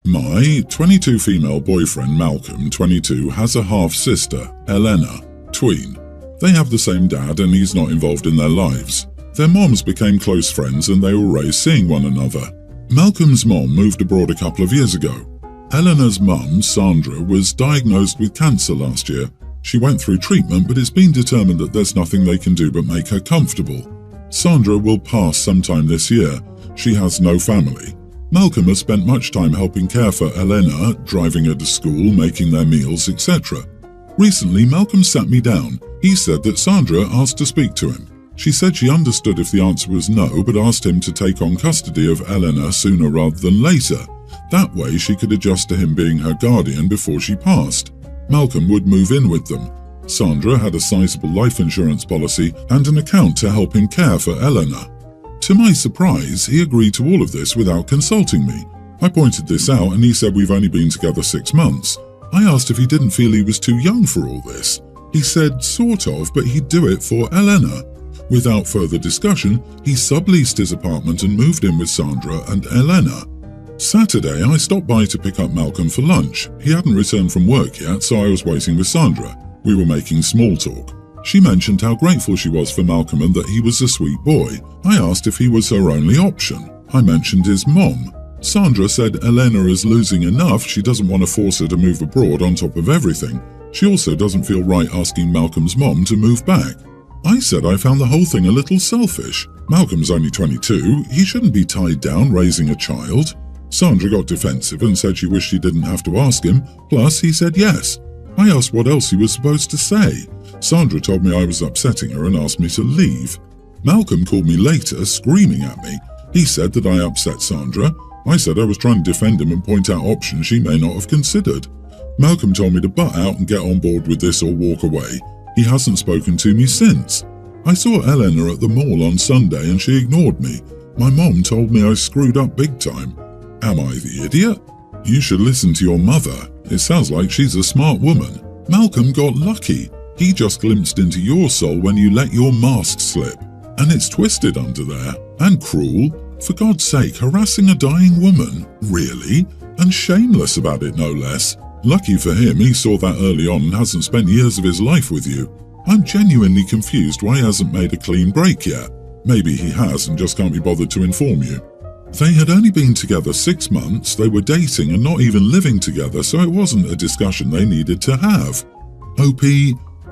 My 22 female boyfriend Malcolm, 22, has a half-sister, Elena, tween. They have the same dad and he's not involved in their lives. Their moms became close friends and they were raised seeing one another. Malcolm's mom moved abroad a couple of years ago. Elena's mum, Sandra, was diagnosed with cancer last year. She went through treatment, but it's been determined that there's nothing they can do but make her comfortable. Sandra will pass sometime this year. She has no family. Malcolm has spent much time helping care for Elena, driving her to school, making their meals, etc. Recently, Malcolm sat me down. He said that Sandra asked to speak to him. She said she understood if the answer was no, but asked him to take on custody of Elena sooner rather than later. That way she could adjust to him being her guardian before she passed. Malcolm would move in with them. Sandra had a sizable life insurance policy and an account to help him care for Elena. To my surprise, he agreed to all of this without consulting me. I pointed this out and he said we've only been together 6 months. I asked if he didn't feel he was too young for all this. He said sort of, but he'd do it for Elena. Without further discussion, he subleased his apartment and moved in with Sandra and Elena. Saturday, I stopped by to pick up Malcolm for lunch. He hadn't returned from work yet, so I was waiting with Sandra. We were making small talk. She mentioned how grateful she was for Malcolm and that he was a sweet boy. I asked if he was her only option. I mentioned his mom. Sandra said Elena is losing enough, she doesn't want to force her to move abroad on top of everything. She also doesn't feel right asking Malcolm's mom to move back. I said I found the whole thing a little selfish. Malcolm's only 22, he shouldn't be tied down raising a child. Sandra got defensive and said she wished she didn't have to ask him, plus he said yes. I asked what else he was supposed to say. Sandra told me I was upsetting her and asked me to leave. Malcolm called me later, screaming at me. He said that I upset Sandra. I said I was trying to defend him and point out options she may not have considered. Malcolm told me to butt out and get on board with this or walk away. He hasn't spoken to me since. I saw Elena at the mall on Sunday and she ignored me. My mom told me I screwed up big time. Am I the idiot? You should listen to your mother. It sounds like she's a smart woman. Malcolm got lucky. He just glimpsed into your soul when you let your mask slip. And it's twisted under there. And cruel. For God's sake, harassing a dying woman? Really? And shameless about it, no less. Lucky for him, he saw that early on and hasn't spent years of his life with you. I'm genuinely confused why he hasn't made a clean break yet. Maybe he has and just can't be bothered to inform you. They had only been together 6 months, they were dating and not even living together, so it wasn't a discussion they needed to have. OP,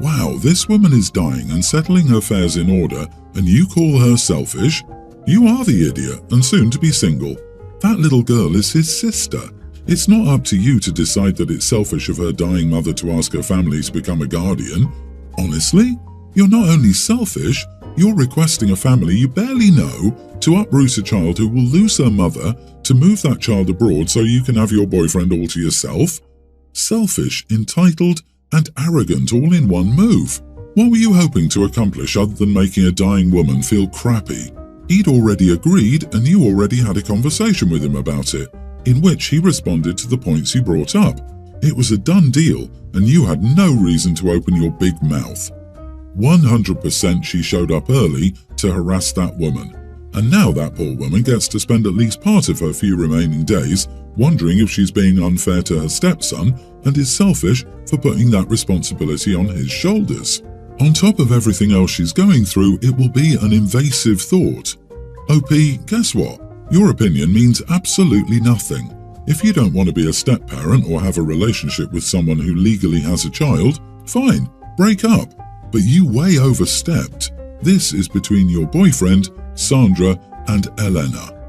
wow, this woman is dying and settling her affairs in order, and you call her selfish? You are the idiot and soon to be single. That little girl is his sister. It's not up to you to decide that it's selfish of her dying mother to ask her family to become a guardian. Honestly, you're not only selfish, you're requesting a family you barely know to uproot a child who will lose her mother to move that child abroad so you can have your boyfriend all to yourself. Selfish, entitled, and arrogant all in one move. What were you hoping to accomplish other than making a dying woman feel crappy? He'd already agreed and you already had a conversation with him about it, in which he responded to the points you brought up. It was a done deal and you had no reason to open your big mouth. 100% she showed up early to harass that woman. And now that poor woman gets to spend at least part of her few remaining days wondering if she's being unfair to her stepson and is selfish for putting that responsibility on his shoulders. On top of everything else she's going through, it will be an invasive thought. OP, guess what? Your opinion means absolutely nothing. If you don't want to be a step-parent or have a relationship with someone who legally has a child, fine, break up. But you way overstepped. This is between your boyfriend, Sandra, and Elena.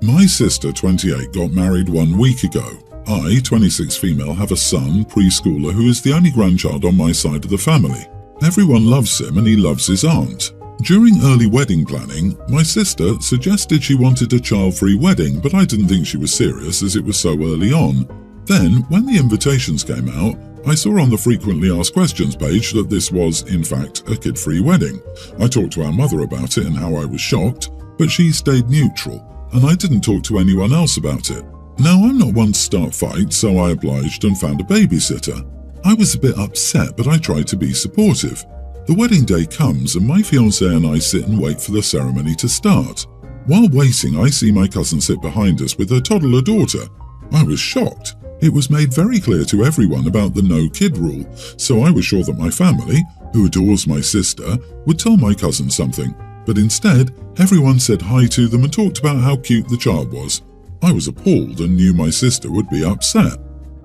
My sister, 28, got married 1 week ago. I, 26 female, have a son, preschooler, who is the only grandchild on my side of the family. Everyone loves him and he loves his aunt. During early wedding planning, my sister suggested she wanted a child-free wedding, but I didn't think she was serious as it was so early on. Then, when the invitations came out, I saw on the frequently asked questions page that this was, in fact, a kid-free wedding. I talked to our mother about it and how I was shocked, but she stayed neutral, and I didn't talk to anyone else about it. Now, I'm not one to start fights, so I obliged and found a babysitter. I was a bit upset, but I tried to be supportive. The wedding day comes and my fiancé and I sit and wait for the ceremony to start. While waiting, I see my cousin sit behind us with her toddler daughter. I was shocked. It was made very clear to everyone about the no kid rule, so I was sure that my family, who adores my sister, would tell my cousin something. But instead, everyone said hi to them and talked about how cute the child was. I was appalled and knew my sister would be upset.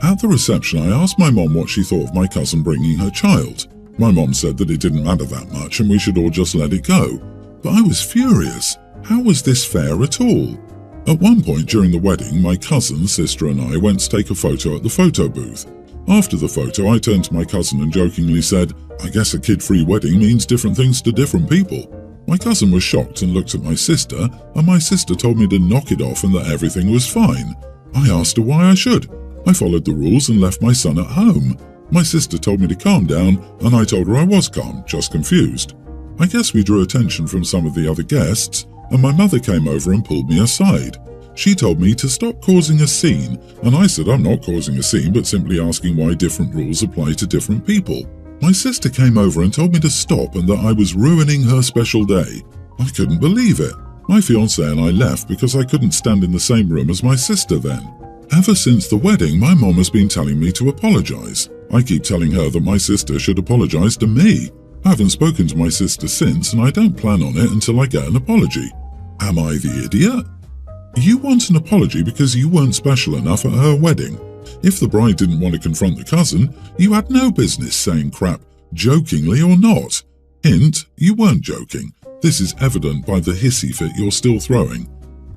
At the reception, I asked my mom what she thought of my cousin bringing her child. My mom said that it didn't matter that much and we should all just let it go. But I was furious. How was this fair at all? At one point during the wedding, my cousin, sister and I went to take a photo at the photo booth. After the photo, I turned to my cousin and jokingly said, "I guess a kid-free wedding means different things to different people." My cousin was shocked and looked at my sister, and my sister told me to knock it off and that everything was fine. I asked her why I should. I followed the rules and left my son at home. My sister told me to calm down, and I told her I was calm, just confused. I guess we drew attention from some of the other guests, and my mother came over and pulled me aside. She told me to stop causing a scene, and I said I'm not causing a scene but simply asking why different rules apply to different people. My sister came over and told me to stop and that I was ruining her special day. I couldn't believe it. My fiancé and I left because I couldn't stand in the same room as my sister then. Ever since the wedding, my mom has been telling me to apologize. I keep telling her that my sister should apologize to me. I haven't spoken to my sister since, and I don't plan on it until I get an apology. Am I the idiot? You want an apology because you weren't special enough at her wedding. If the bride didn't want to confront the cousin, you had no business saying crap, jokingly or not. Hint, you weren't joking. This is evident by the hissy fit you're still throwing.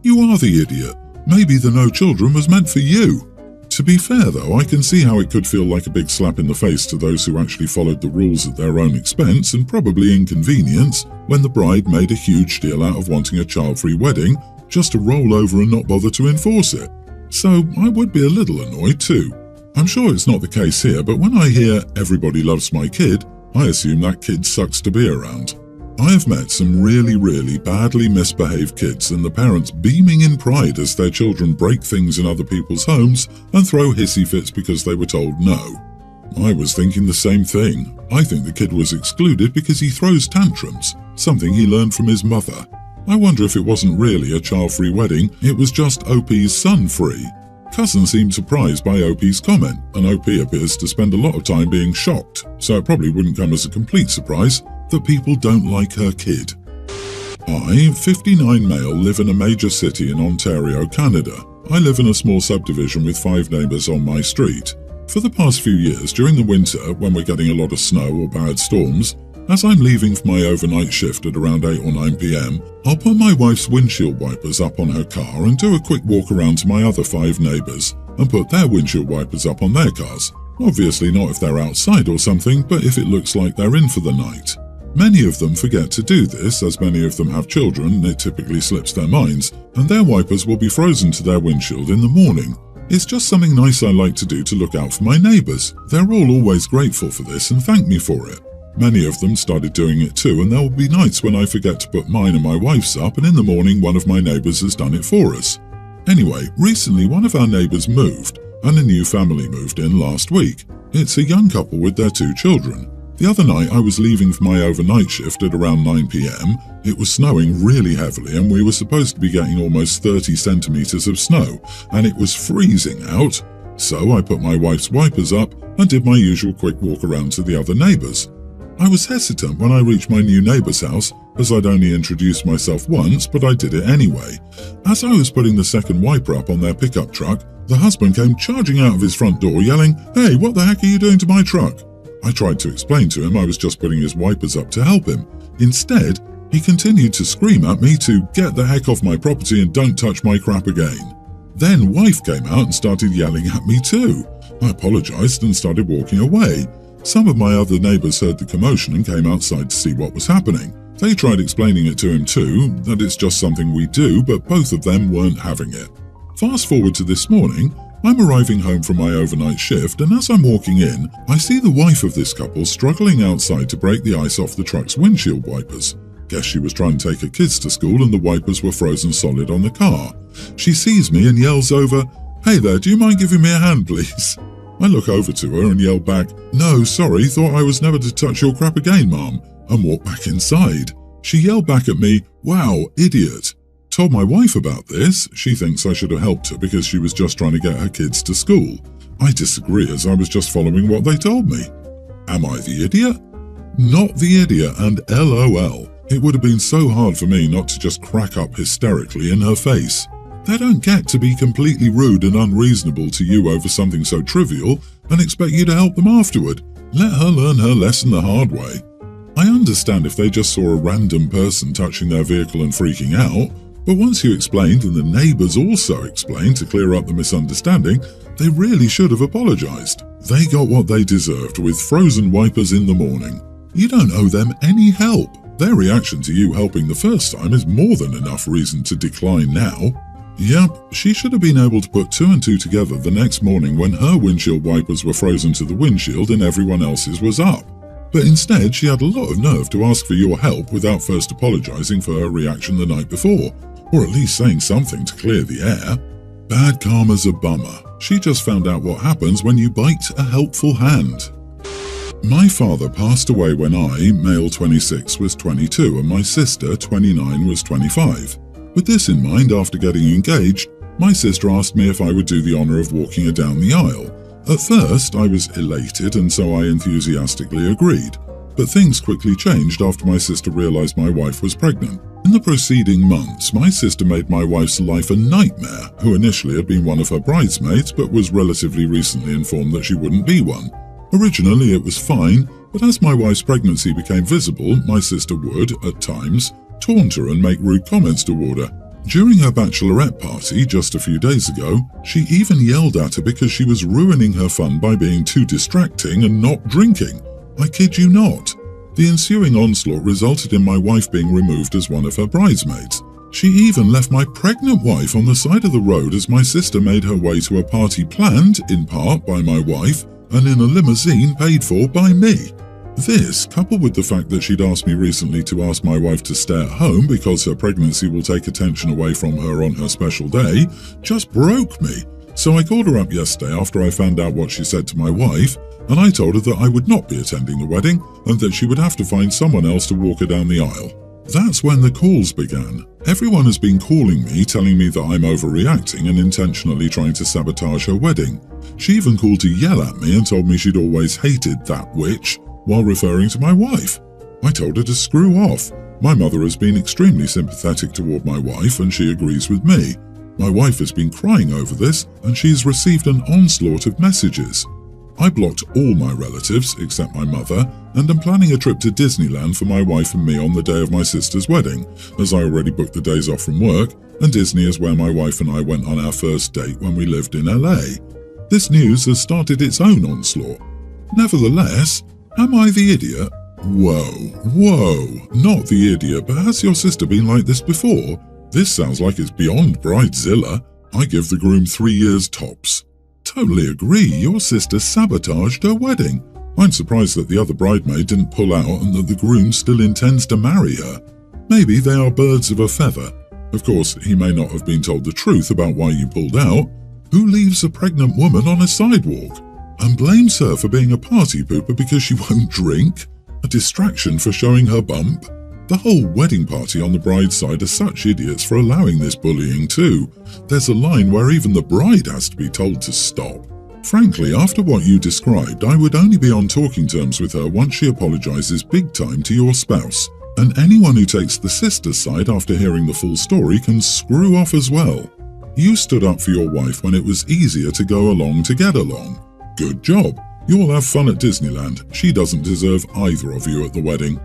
You are the idiot. Maybe the no children was meant for you. To be fair though, I can see how it could feel like a big slap in the face to those who actually followed the rules at their own expense and probably inconvenience when the bride made a huge deal out of wanting a child-free wedding just to roll over and not bother to enforce it. So I would be a little annoyed too. I'm sure it's not the case here, but when I hear everybody loves my kid, I assume that kid sucks to be around. I have met some really badly misbehaved kids and the parents beaming in pride as their children break things in other people's homes and throw hissy fits because they were told no. I was thinking the same thing. I think the kid was excluded because he throws tantrums, something he learned from his mother. I wonder if it wasn't really a child-free wedding, it was just OP's son-free. Cousin seemed surprised by OP's comment, and OP appears to spend a lot of time being shocked, so it probably wouldn't come as a complete surprise that people don't like her kid. I, 59 male, live in a major city in Ontario, Canada. I live in a small subdivision with 5 neighbours on my street. For the past few years, during the winter, when we're getting a lot of snow or bad storms, as I'm leaving for my overnight shift at around 8 or 9 p.m, I'll put my wife's windshield wipers up on her car and do a quick walk around to my other 5 neighbours and put their windshield wipers up on their cars. Obviously not if they're outside or something, but if it looks like they're in for the night. Many of them forget to do this, as many of them have children and it typically slips their minds, and their wipers will be frozen to their windshield in the morning. It's just something nice I like to do to look out for my neighbours. They're all always grateful for this and thank me for it. Many of them started doing it too, and there will be nights when I forget to put mine and my wife's up, and in the morning one of my neighbours has done it for us. Anyway, recently one of our neighbours moved, and a new family moved in last week. It's a young couple with their 2 children. The other night I was leaving for my overnight shift at around 9 p.m. It was snowing really heavily and we were supposed to be getting almost 30 centimetres of snow, and it was freezing out. So I put my wife's wipers up and did my usual quick walk around to the other neighbours. I was hesitant when I reached my new neighbour's house, as I'd only introduced myself once, but I did it anyway. As I was putting the second wiper up on their pickup truck, the husband came charging out of his front door yelling, "Hey, what the heck are you doing to my truck?" I tried to explain to him I was just putting his wipers up to help him. Instead, he continued to scream at me to get the heck off my property and don't touch my crap again. Then wife came out and started yelling at me too. I apologised and started walking away. Some of my other neighbours heard the commotion and came outside to see what was happening. They tried explaining it to him too, that it's just something we do, but both of them weren't having it. Fast forward to this morning, I'm arriving home from my overnight shift, and as I'm walking in, I see the wife of this couple struggling outside to break the ice off the truck's windshield wipers. Guess she was trying to take her kids to school and the wipers were frozen solid on the car. She sees me and yells over, "Hey there, do you mind giving me a hand, please?" I look over to her and yell back, "No, sorry, thought I was never to touch your crap again, Mum," and walk back inside. She yelled back at me, "Wow, idiot." Told my wife about this. She thinks I should have helped her because she was just trying to get her kids to school. I disagree, as I was just following what they told me. Am I the idiot? Not the idiot, and LOL. It would have been so hard for me not to just crack up hysterically in her face. They don't get to be completely rude and unreasonable to you over something so trivial and expect you to help them afterward. Let her learn her lesson the hard way. I understand if they just saw a random person touching their vehicle and freaking out, but once you explained and the neighbours also explained to clear up the misunderstanding, they really should have apologised. They got what they deserved with frozen wipers in the morning. You don't owe them any help. Their reaction to you helping the first time is more than enough reason to decline now. Yep, she should have been able to put 2 and 2 together the next morning when her windshield wipers were frozen to the windshield and everyone else's was up. But instead, she had a lot of nerve to ask for your help without first apologising for her reaction the night before, or at least saying something to clear the air. Bad karma's a bummer. She just found out what happens when you bite a helpful hand. My father passed away when I, male 26, was 22 and my sister, 29, was 25. With this in mind, after getting engaged, my sister asked me if I would do the honour of walking her down the aisle. At first, I was elated and so I enthusiastically agreed. But things quickly changed after my sister realised my wife was pregnant. In the preceding months, my sister made my wife's life a nightmare, who initially had been one of her bridesmaids but was relatively recently informed that she wouldn't be one. Originally it was fine, but as my wife's pregnancy became visible, my sister would, at times, taunt her and make rude comments toward her. During her bachelorette party just a few days ago, she even yelled at her because she was ruining her fun by being too distracting and not drinking. I kid you not. The ensuing onslaught resulted in my wife being removed as one of her bridesmaids. She even left my pregnant wife on the side of the road as my sister made her way to a party planned, in part, by my wife, and in a limousine paid for by me. This, coupled with the fact that she'd asked me recently to ask my wife to stay at home because her pregnancy will take attention away from her on her special day, just broke me. So I called her up yesterday after I found out what she said to my wife, and I told her that I would not be attending the wedding and that she would have to find someone else to walk her down the aisle. That's when the calls began. Everyone has been calling me, telling me that I'm overreacting and intentionally trying to sabotage her wedding. She even called to yell at me and told me she'd always hated that witch, while referring to my wife. I told her to screw off. My mother has been extremely sympathetic toward my wife and she agrees with me. My wife has been crying over this and she's received an onslaught of messages. I blocked all my relatives, except my mother, and am planning a trip to Disneyland for my wife and me on the day of my sister's wedding, as I already booked the days off from work, and Disney is where my wife and I went on our first date when we lived in LA. This news has started its own onslaught. Nevertheless, am I the idiot? Whoa, not the idiot, but has your sister been like this before? This sounds like it's beyond bridezilla. I give the groom 3 years tops. Totally agree, your sister sabotaged her wedding. I'm surprised that the other bridemaid didn't pull out and that the groom still intends to marry her. Maybe they are birds of a feather. Of course, he may not have been told the truth about why you pulled out. Who leaves a pregnant woman on a sidewalk? And blames her for being a party pooper because she won't drink? A distraction for showing her bump? The whole wedding party on the bride's side are such idiots for allowing this bullying too. There's a line where even the bride has to be told to stop. Frankly, after what you described, I would only be on talking terms with her once she apologizes big time to your spouse. And anyone who takes the sister's side after hearing the full story can screw off as well. You stood up for your wife when it was easier to go along to get along. Good job. You'll have fun at Disneyland. She doesn't deserve either of you at the wedding.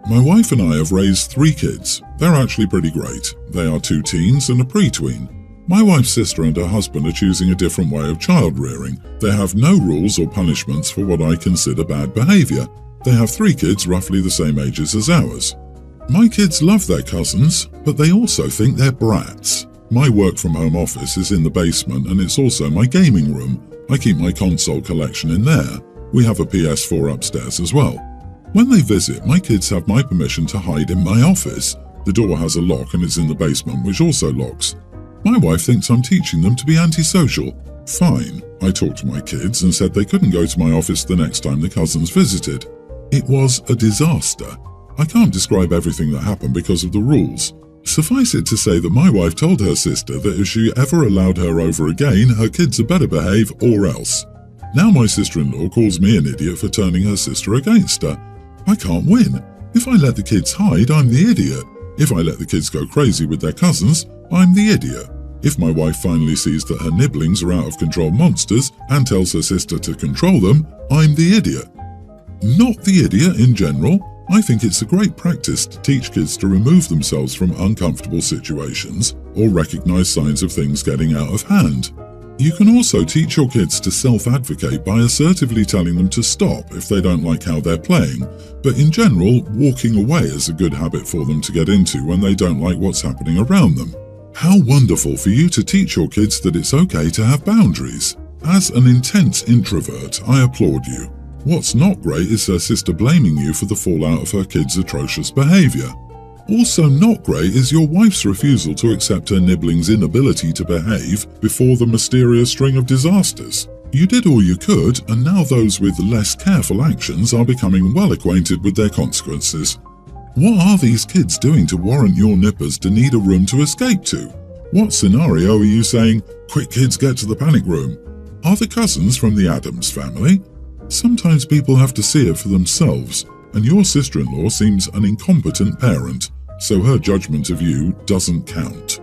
My wife and I have raised 3 kids. They're actually pretty great. They are 2 teens and a pre-tween. My wife's sister and her husband are choosing a different way of child rearing. They have no rules or punishments for what I consider bad behaviour. They have 3 kids roughly the same ages as ours. My kids love their cousins, but they also think they're brats. My work-from-home office is in the basement and it's also my gaming room. I keep my console collection in there. We have a PS4 upstairs as well. When they visit, my kids have my permission to hide in my office. The door has a lock and it's in the basement, which also locks. My wife thinks I'm teaching them to be antisocial. Fine. I talked to my kids and said they couldn't go to my office the next time the cousins visited. It was a disaster. I can't describe everything that happened because of the rules. Suffice it to say that my wife told her sister that if she ever allowed her over again, her kids had better behave or else. Now my sister-in-law calls me an idiot for turning her sister against her. I can't win. If I let the kids hide, I'm the idiot. If I let the kids go crazy with their cousins, I'm the idiot. If my wife finally sees that her nibblings are out of control monsters and tells her sister to control them, I'm the idiot. Not the idiot in general. I think it's a great practice to teach kids to remove themselves from uncomfortable situations or recognize signs of things getting out of hand. You can also teach your kids to self-advocate by assertively telling them to stop if they don't like how they're playing, but in general, walking away is a good habit for them to get into when they don't like what's happening around them. How wonderful for you to teach your kids that it's okay to have boundaries. As an intense introvert, I applaud you. What's not great is her sister blaming you for the fallout of her kid's atrocious behavior. Also not great is your wife's refusal to accept her nibbling's inability to behave before the mysterious string of disasters. You did all you could, and now those with less careful actions are becoming well acquainted with their consequences. What are these kids doing to warrant your nippers to need a room to escape to? What scenario are you saying, "Quick kids, get to the panic room"? Are the cousins from the Addams family? Sometimes people have to see it for themselves, and your sister-in-law seems an incompetent parent, so her judgment of you doesn't count.